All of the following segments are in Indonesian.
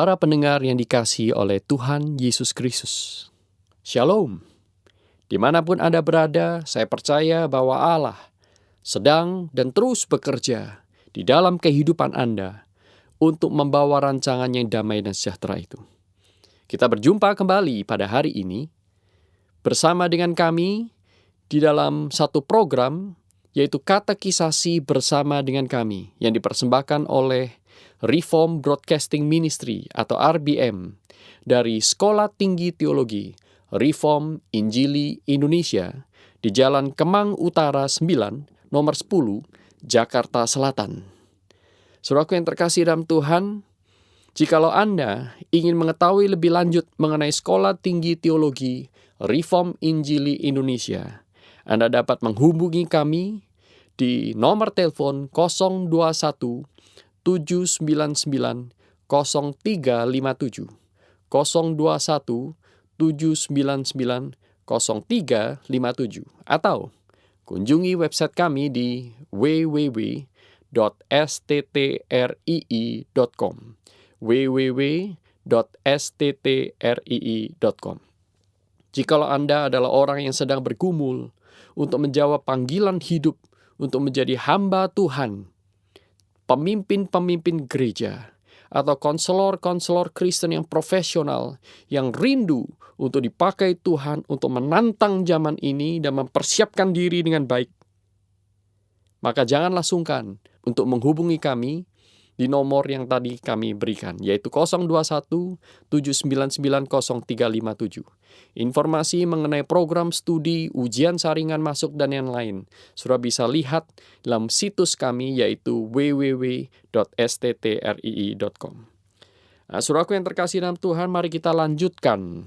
Para pendengar yang dikasihi oleh Tuhan Yesus Kristus, Shalom. Dimanapun Anda berada, saya percaya bahwa Allah sedang dan terus bekerja di dalam kehidupan Anda untuk membawa rancangan yang damai dan sejahtera itu. Kita berjumpa kembali pada hari ini bersama dengan kami di dalam satu program, yaitu Katekisasi Bersama Dengan Kami, yang dipersembahkan oleh Reform Broadcasting Ministry atau RBM dari Sekolah Tinggi Teologi Reform Injili Indonesia di Jalan Kemang Utara 9, nomor 10, Jakarta Selatan. Saudaraku yang terkasih dalam Tuhan, jikalau Anda ingin mengetahui lebih lanjut mengenai Sekolah Tinggi Teologi Reform Injili Indonesia, Anda dapat menghubungi kami di nomor telepon 021 799 0357 021 799 0357 atau kunjungi website kami di www.sttrii.com www.sttrii.com. Jikalau Anda adalah orang yang sedang bergumul untuk menjawab panggilan hidup untuk menjadi hamba Tuhan, pemimpin-pemimpin gereja, atau konselor-konselor Kristen yang profesional, yang rindu untuk dipakai Tuhan untuk menantang zaman ini dan mempersiapkan diri dengan baik, maka janganlah sungkan untuk menghubungi kami di nomor yang tadi kami berikan, yaitu 021 799 0357. Informasi mengenai program studi, ujian saringan masuk, dan yang lain sudah bisa lihat dalam situs kami, yaitu www.sttrii.com. Nah, saudaraku yang terkasih dalam Tuhan, mari kita lanjutkan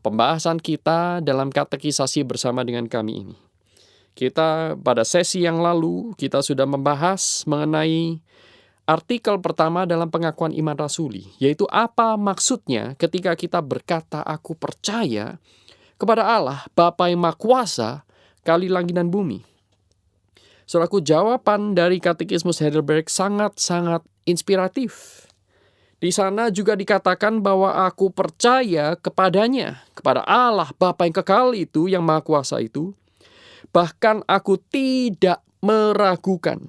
pembahasan kita dalam katekisasi bersama dengan kami ini. Kita pada sesi yang lalu, kita sudah membahas mengenai artikel pertama dalam pengakuan iman rasuli, yaitu apa maksudnya ketika kita berkata aku percaya kepada Allah Bapa yang Maha Kuasa kali langit dan bumi. Saudaraku, jawaban dari Katekismus Heidelberg sangat-sangat inspiratif. Di sana juga dikatakan bahwa aku percaya kepadanya, kepada Allah Bapa yang kekal itu, yang Maha Kuasa itu. Bahkan aku tidak meragukan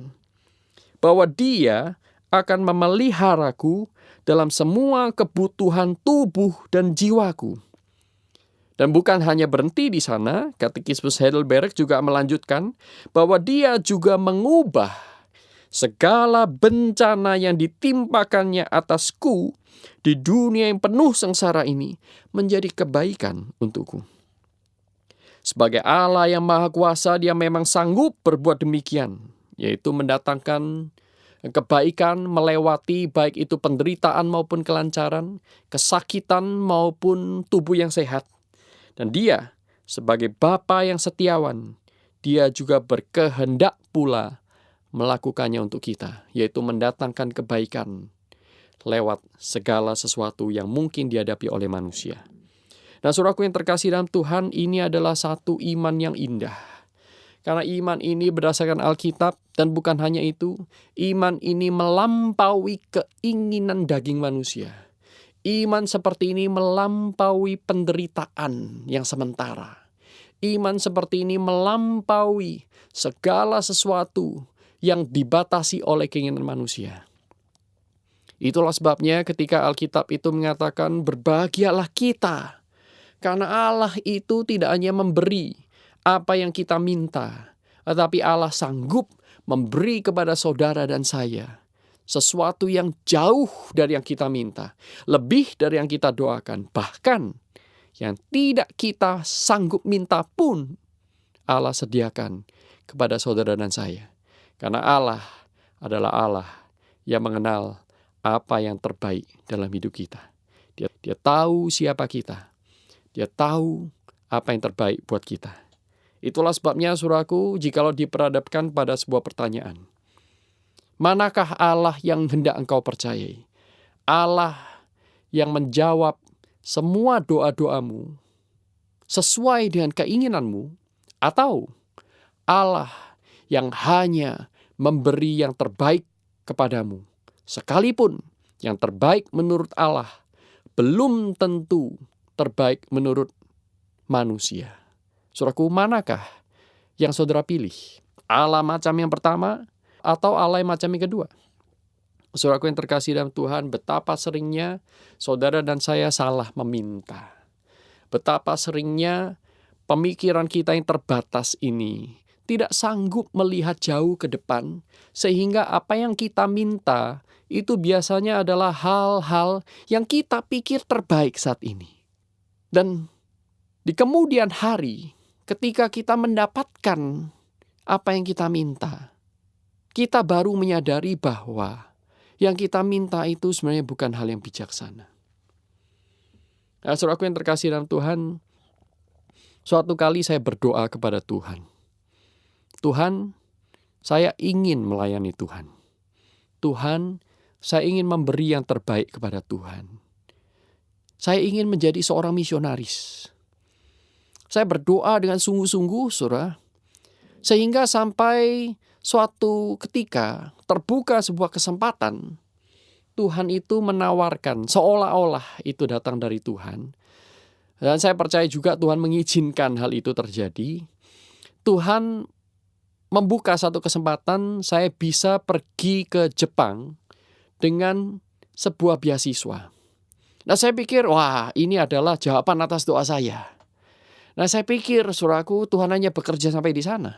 bahwa Dia akan memeliharaku dalam semua kebutuhan tubuh dan jiwaku. Dan bukan hanya berhenti di sana, Katekismus Heidelberg juga melanjutkan bahwa Dia juga mengubah segala bencana yang ditimpakannya atasku di dunia yang penuh sengsara ini menjadi kebaikan untukku. Sebagai Allah yang Maha Kuasa, Dia memang sanggup berbuat demikian, yaitu mendatangkan kebaikan melewati baik itu penderitaan maupun kelancaran, kesakitan maupun tubuh yang sehat. Dan Dia sebagai Bapa yang setiawan, Dia juga berkehendak pula melakukannya untuk kita, yaitu mendatangkan kebaikan lewat segala sesuatu yang mungkin dihadapi oleh manusia. Nah, saudaraku yang terkasih dalam Tuhan, ini adalah satu iman yang indah. Karena iman ini berdasarkan Alkitab, dan bukan hanya itu, iman ini melampaui keinginan daging manusia. Iman seperti ini melampaui penderitaan yang sementara. Iman seperti ini melampaui segala sesuatu yang dibatasi oleh keinginan manusia. Itulah sebabnya ketika Alkitab itu mengatakan berbahagialah kita, karena Allah itu tidak hanya memberi apa yang kita minta, tetapi Allah sanggup memberi kepada saudara dan saya sesuatu yang jauh dari yang kita minta, lebih dari yang kita doakan, bahkan yang tidak kita sanggup minta pun Allah sediakan kepada saudara dan saya. Karena Allah adalah Allah yang mengenal apa yang terbaik dalam hidup kita. Dia tahu siapa kita. Dia tahu apa yang terbaik buat kita. Itulah sebabnya, saudaraku, jikalau diperhadapkan pada sebuah pertanyaan, manakah Allah yang hendak engkau percayai? Allah yang menjawab semua doa-doamu sesuai dengan keinginanmu, atau Allah yang hanya memberi yang terbaik kepadamu, sekalipun yang terbaik menurut Allah belum tentu terbaik menurut manusia. Saudaraku, manakah yang saudara pilih? Allah macam yang pertama atau Allah yang macam yang kedua? Saudaraku yang terkasih dalam Tuhan, betapa seringnya saudara dan saya salah meminta. Betapa seringnya pemikiran kita yang terbatas ini tidak sanggup melihat jauh ke depan, sehingga apa yang kita minta itu biasanya adalah hal-hal yang kita pikir terbaik saat ini. Dan di kemudian hari, ketika kita mendapatkan apa yang kita minta, kita baru menyadari bahwa yang kita minta itu sebenarnya bukan hal yang bijaksana. Nah, saudaraku yang terkasih dalam Tuhan, suatu kali saya berdoa kepada Tuhan. Tuhan, saya ingin melayani Tuhan. Tuhan, saya ingin memberi yang terbaik kepada Tuhan. Saya ingin menjadi seorang misionaris. Saya berdoa dengan sungguh-sungguh, saudara, sehingga sampai suatu ketika terbuka sebuah kesempatan, Tuhan itu menawarkan, seolah-olah itu datang dari Tuhan. Dan saya percaya juga Tuhan mengizinkan hal itu terjadi. Tuhan membuka satu kesempatan saya bisa pergi ke Jepang dengan sebuah beasiswa. Nah, saya pikir, wah, ini adalah jawaban atas doa saya. Nah, saya pikir, saudaraku, Tuhan hanya bekerja sampai di sana.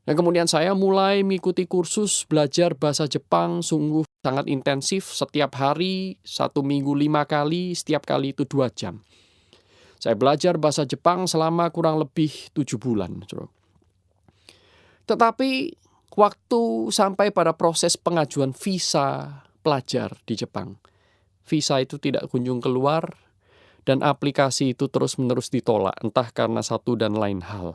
Dan kemudian saya mulai mengikuti kursus belajar bahasa Jepang sungguh sangat intensif. Setiap hari, 1 minggu 5 kali, setiap kali itu 2 jam. Saya belajar bahasa Jepang selama kurang lebih 7 bulan. Tetapi waktu sampai pada proses pengajuan visa pelajar di Jepang, visa itu tidak kunjung keluar dan aplikasi itu terus-menerus ditolak, entah karena satu dan lain hal.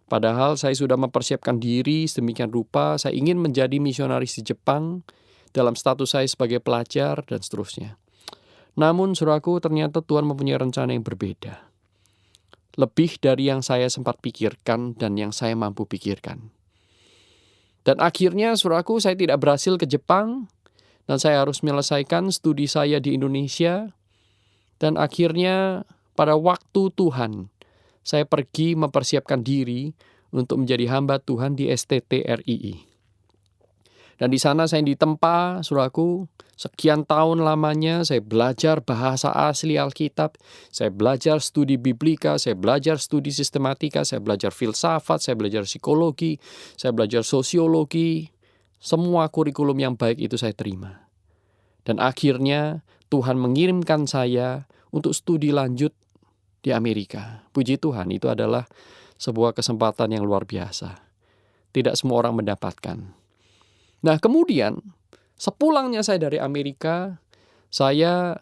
Padahal saya sudah mempersiapkan diri sedemikian rupa, saya ingin menjadi misionaris di Jepang dalam status saya sebagai pelajar dan seterusnya. Namun, saudaraku, ternyata Tuhan mempunyai rencana yang berbeda. Lebih dari yang saya sempat pikirkan dan yang saya mampu pikirkan. Dan akhirnya, saudaraku, saya tidak berhasil ke Jepang dan saya harus menyelesaikan studi saya di Indonesia. Dan akhirnya, pada waktu Tuhan, saya pergi mempersiapkan diri untuk menjadi hamba Tuhan di STTRII. Dan di sana saya ditempa, saudaraku, sekian tahun lamanya saya belajar bahasa asli Alkitab, saya belajar studi biblika, saya belajar studi sistematika, saya belajar filsafat, saya belajar psikologi, saya belajar sosiologi, semua kurikulum yang baik itu saya terima. Dan akhirnya Tuhan mengirimkan saya untuk studi lanjut di Amerika. Puji Tuhan, itu adalah sebuah kesempatan yang luar biasa. Tidak semua orang mendapatkan. Nah, kemudian sepulangnya saya dari Amerika, saya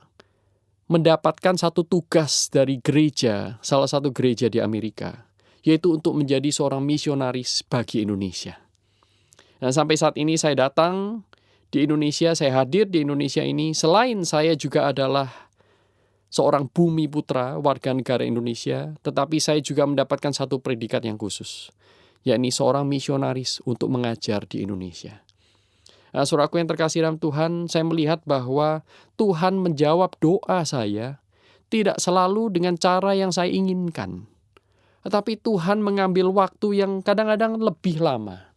mendapatkan satu tugas dari gereja, salah satu gereja di Amerika, yaitu untuk menjadi seorang misionaris bagi Indonesia. Dan sampai saat ini saya datang di Indonesia, saya hadir di Indonesia ini, selain saya juga adalah seorang bumi putra warga negara Indonesia, tetapi saya juga mendapatkan satu predikat yang khusus, yakni seorang misionaris untuk mengajar di Indonesia. Nah, saudaraku yang terkasih dalam Tuhan, saya melihat bahwa Tuhan menjawab doa saya tidak selalu dengan cara yang saya inginkan, tetapi Tuhan mengambil waktu yang kadang-kadang lebih lama.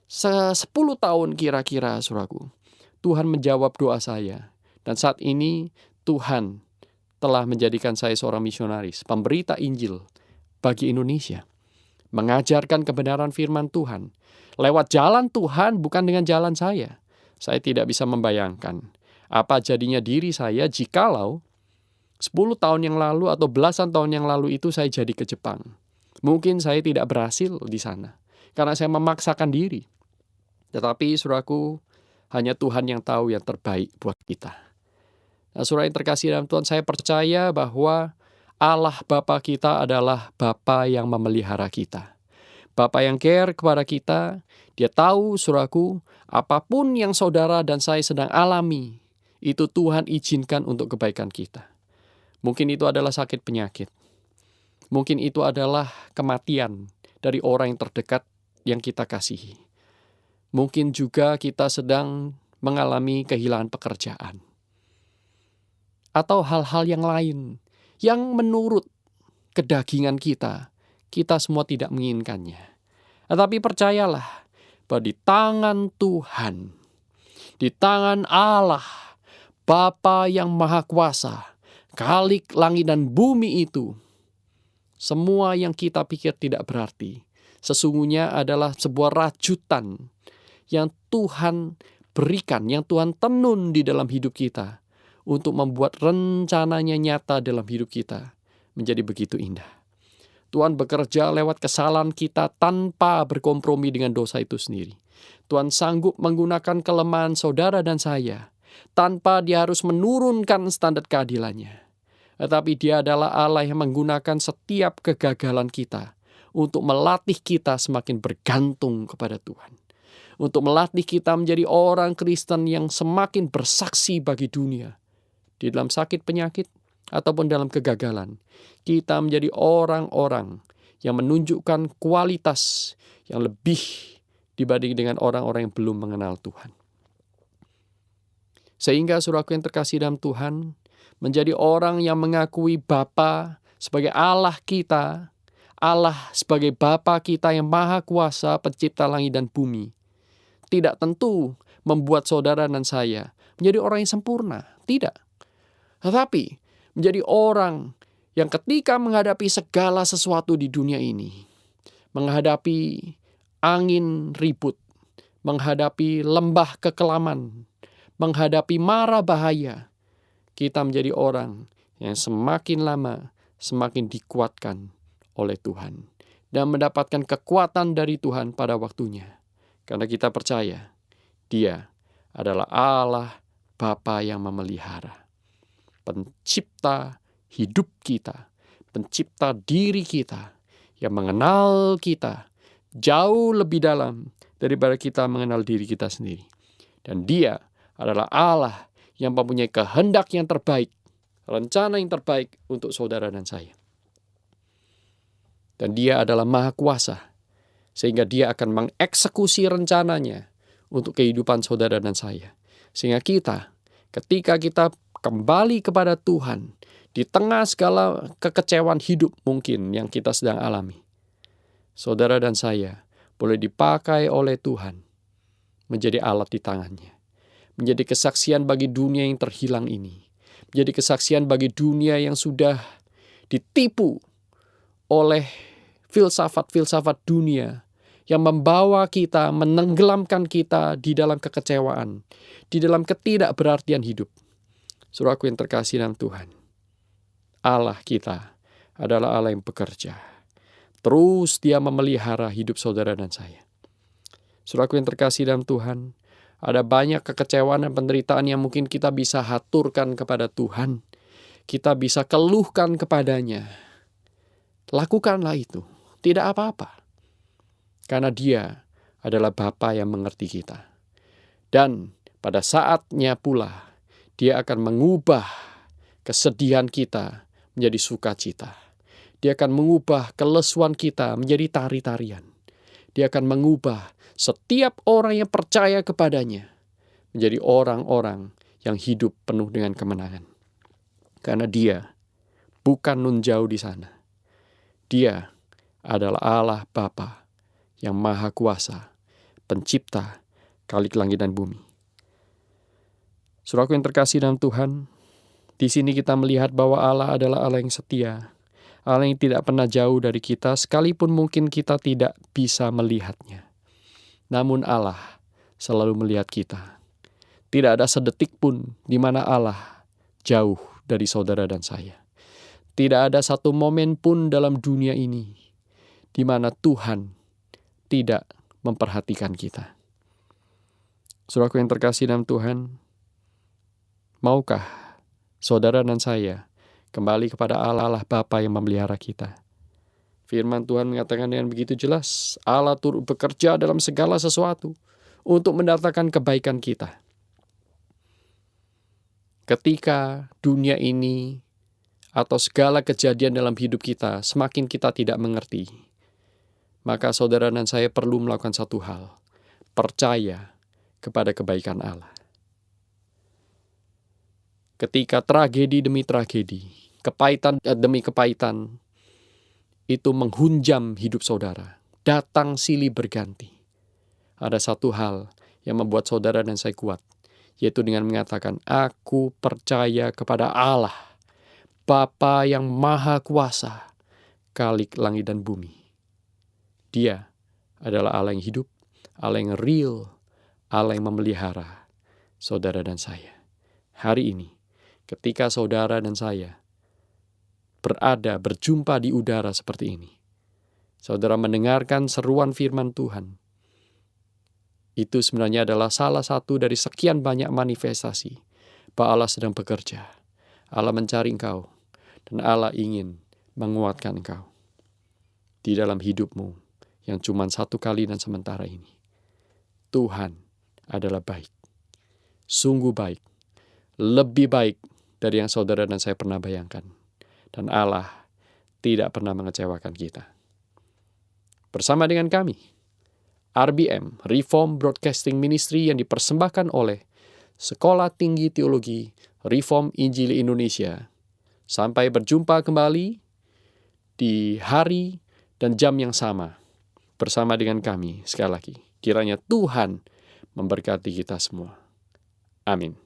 10 tahun kira-kira, saudaraku, Tuhan menjawab doa saya. Dan saat ini Tuhan telah menjadikan saya seorang misionaris, pemberita Injil bagi Indonesia, mengajarkan kebenaran firman Tuhan lewat jalan Tuhan, bukan dengan jalan saya. Saya tidak bisa membayangkan apa jadinya diri saya jikalau 10 tahun yang lalu atau belasan tahun yang lalu itu saya jadi ke Jepang. Mungkin saya tidak berhasil di sana karena saya memaksakan diri. Tetapi, saudaraku, hanya Tuhan yang tahu yang terbaik buat kita. Nah, saudara yang terkasih dalam Tuhan, saya percaya bahwa Allah Bapa kita adalah Bapa yang memelihara kita. Bapa yang care kepada kita. Dia tahu, saudaraku, apapun yang saudara dan saya sedang alami, itu Tuhan izinkan untuk kebaikan kita. Mungkin itu adalah sakit penyakit. Mungkin itu adalah kematian dari orang yang terdekat yang kita kasihi. Mungkin juga kita sedang mengalami kehilangan pekerjaan. Atau hal-hal yang lain yang menurut kedagingan kita semua tidak menginginkannya. Tetapi percayalah bahwa di tangan Tuhan, di tangan Allah, Bapa yang Maha Kuasa, Khalik langit dan bumi itu, semua yang kita pikir tidak berarti, sesungguhnya adalah sebuah rajutan yang Tuhan berikan, yang Tuhan tenun di dalam hidup kita, untuk membuat rencananya nyata dalam hidup kita menjadi begitu indah. Tuhan bekerja lewat kesalahan kita tanpa berkompromi dengan dosa itu sendiri. Tuhan sanggup menggunakan kelemahan saudara dan saya tanpa Dia harus menurunkan standar keadilannya. Tetapi Dia adalah Allah yang menggunakan setiap kegagalan kita untuk melatih kita semakin bergantung kepada Tuhan. Untuk melatih kita menjadi orang Kristen yang semakin bersaksi bagi dunia. Di dalam sakit penyakit ataupun dalam kegagalan, kita menjadi orang-orang yang menunjukkan kualitas yang lebih dibanding dengan orang-orang yang belum mengenal Tuhan. Sehingga saudaraku yang terkasih dalam Tuhan, menjadi orang yang mengakui Bapa sebagai Allah kita, Allah sebagai Bapa kita yang Maha Kuasa, pencipta langit dan bumi, tidak tentu membuat saudara dan saya menjadi orang yang sempurna. Tidak. Tetapi menjadi orang yang ketika menghadapi segala sesuatu di dunia ini, menghadapi angin ribut, menghadapi lembah kekelaman, menghadapi mara bahaya, kita menjadi orang yang semakin lama semakin dikuatkan oleh Tuhan dan mendapatkan kekuatan dari Tuhan pada waktunya. Karena kita percaya Dia adalah Allah Bapa yang memelihara, pencipta hidup kita, pencipta diri kita, yang mengenal kita jauh lebih dalam daripada kita mengenal diri kita sendiri. Dan Dia adalah Allah yang mempunyai kehendak yang terbaik, rencana yang terbaik untuk saudara dan saya. Dan Dia adalah Maha Kuasa, sehingga Dia akan mengeksekusi rencananya untuk kehidupan saudara dan saya. Sehingga kita, ketika kita kembali kepada Tuhan, di tengah segala kekecewaan hidup mungkin yang kita sedang alami, saudara dan saya boleh dipakai oleh Tuhan menjadi alat di tangannya. Menjadi kesaksian bagi dunia yang terhilang ini. Menjadi kesaksian bagi dunia yang sudah ditipu oleh filsafat-filsafat dunia yang membawa kita, menenggelamkan kita di dalam kekecewaan, di dalam ketidakberartian hidup. Saudaraku yang terkasih dalam Tuhan, Allah kita adalah Allah yang bekerja. Terus Dia memelihara hidup saudara dan saya. Saudaraku yang terkasih dalam Tuhan, ada banyak kekecewaan dan penderitaan yang mungkin kita bisa haturkan kepada Tuhan. Kita bisa keluhkan kepadanya. Lakukanlah itu. Tidak apa-apa. Karena Dia adalah Bapa yang mengerti kita. Dan pada saatnya pula, Dia akan mengubah kesedihan kita menjadi sukacita. Dia akan mengubah kelesuan kita menjadi tari-tarian. Dia akan mengubah setiap orang yang percaya kepadanya menjadi orang-orang yang hidup penuh dengan kemenangan. Karena Dia bukan nun jauh di sana. Dia adalah Allah Bapa yang Maha Kuasa, pencipta Khalik langit dan bumi. Saudaraku yang terkasih dalam Tuhan, di sini kita melihat bahwa Allah adalah Allah yang setia, Allah yang tidak pernah jauh dari kita, sekalipun mungkin kita tidak bisa melihatnya. Namun Allah selalu melihat kita. Tidak ada sedetik pun di mana Allah jauh dari saudara dan saya. Tidak ada satu momen pun dalam dunia ini di mana Tuhan tidak memperhatikan kita. Saudaraku yang terkasih dalam Tuhan, maukah saudara dan saya kembali kepada Allah Bapa yang memelihara kita. Firman Tuhan mengatakan dengan begitu jelas, Allah turut bekerja dalam segala sesuatu untuk mendatangkan kebaikan kita. Ketika dunia ini atau segala kejadian dalam hidup kita semakin kita tidak mengerti, maka saudara dan saya perlu melakukan satu hal, percaya kepada kebaikan Allah. Ketika tragedi demi tragedi, kepahitan demi kepahitan, itu menghunjam hidup saudara, datang silih berganti. Ada satu hal yang membuat saudara dan saya kuat, yaitu dengan mengatakan, aku percaya kepada Allah, Bapa yang Maha Kuasa, Khalik langit dan bumi. Dia adalah Allah yang hidup, Allah yang real, Allah yang memelihara saudara dan saya. Hari ini, ketika saudara dan saya berjumpa di udara seperti ini, saudara mendengarkan seruan firman Tuhan, itu sebenarnya adalah salah satu dari sekian banyak manifestasi bahwa Allah sedang bekerja. Allah mencari engkau, dan Allah ingin menguatkan engkau di dalam hidupmu yang cuma satu kali dan sementara ini. Tuhan adalah baik, sungguh baik, lebih baik dari yang saudara dan saya pernah bayangkan. Dan Allah tidak pernah mengecewakan kita. Bersama dengan kami, RBM, Reform Broadcasting Ministry yang dipersembahkan oleh Sekolah Tinggi Teologi Reform Injili Indonesia. Sampai berjumpa kembali di hari dan jam yang sama bersama dengan kami sekali lagi. Kiranya Tuhan memberkati kita semua. Amin.